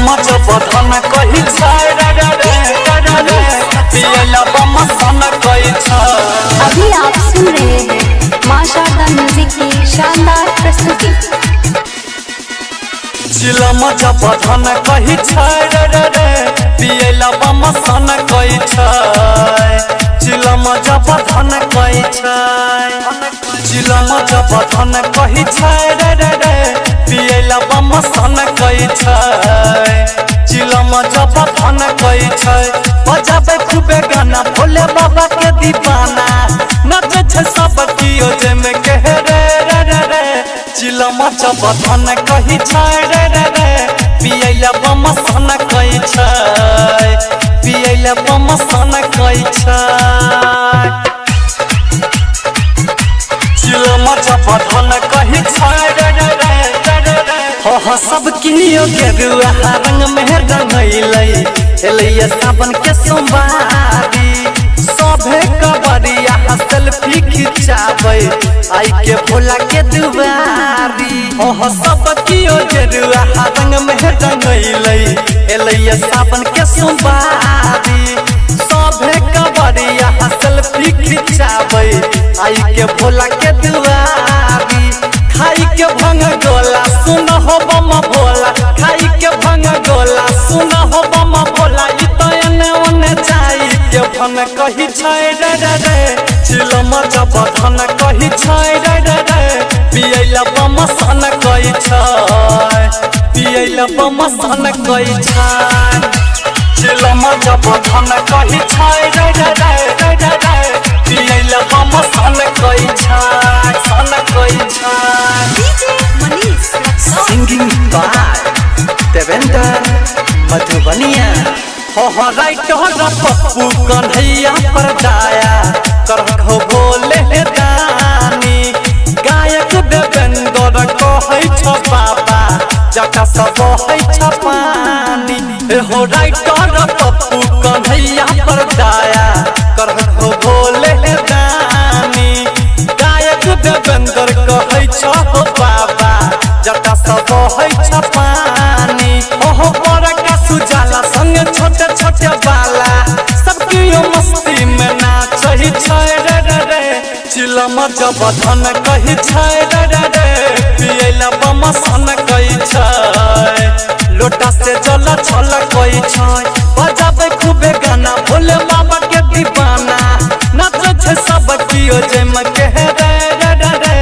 चिलम जब धन कही छाय रे रे रे रे पियला बम सन कही छाय। अभी आप सुन रहे हैं मां शारदा म्यूजिक की शानदार प्रस्तुति। चिलम जब धन कही छाय रे रे रे पियला बम सन कही छाय। चिलम जब धन कही छाय चिलम जब धन कही छाय रे रे रे पियला बम सन कही छाय। चिलम जब धन कही छाय बजाबे खूबे गाना भोले बाबा के दीवाना नचे छे सब कियो जे में कह रे रे रे रे। चिलम जब धन कही छाय रे रे रे पियला बम सन कही छाय। पियला बम सन कही छाय। चिलम जब धन कही छाय रे रे रे रे रे हो सब कियो गेरुआ रंग में रंगैलै एलैया सावन के सोमवारी सभे कबरिया सेल्फी खिंचाबै आई के भोला के दुआरी। हो सब कियो गेरुआ रंग में रंगैलै एलैया सावन के सोमवारी सभे कबरिया सेल्फी खिंचाबै आई के भोला के दुआरी। खाई के भंग गोला सुन हो बम भोला खाई के भंग गोला सुन हो बम भोला ई तो एने ओने जाई के भन कही छाय रे रे रे। चिलम जब धन कही छाय रे रे रे पियला बम सन कही छाय। पियला बम सन कही छाय। चिलम जब धन कही छाय रे रे रे रे रे पियला बम सन कही छाय सन कही छाय। सिंगिंग बाय देवेंद्र मधुबनिया हो राइटर पप्पू कन्हैया पर दाया करखो बोले दानी गायक देवेंद्र कहै छ बाबा जका सब है छ पानी। हो राइटर पप्पू कन्हैया पर दाया करखो बोले दानी गायक देवेंद्र कहै छ बाबा जटा सब है छ पानी। ओहो बड़ा का सुजाला संग छोटे छोटे बाला सब कियो मस्ती में नाचै छाय रे रे रे। चिलम जब धन कही छाय रे रे रे पियला बम सन कही छाय। लोटा से जल छल कही छाय बजाबे खूबे गाना भोले बाबा के दीवाना नाचै छे सब कियो जे में कह रे रे रे रे।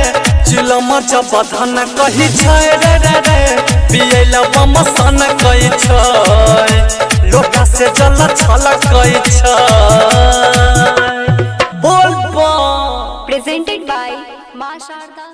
चिलम जब धन कही छाय रे रे रे पियला बम सन कही छाय। लोटा से जल छल कही छाय। बोल बम प्रेजेंटेड बाय मां शारदा।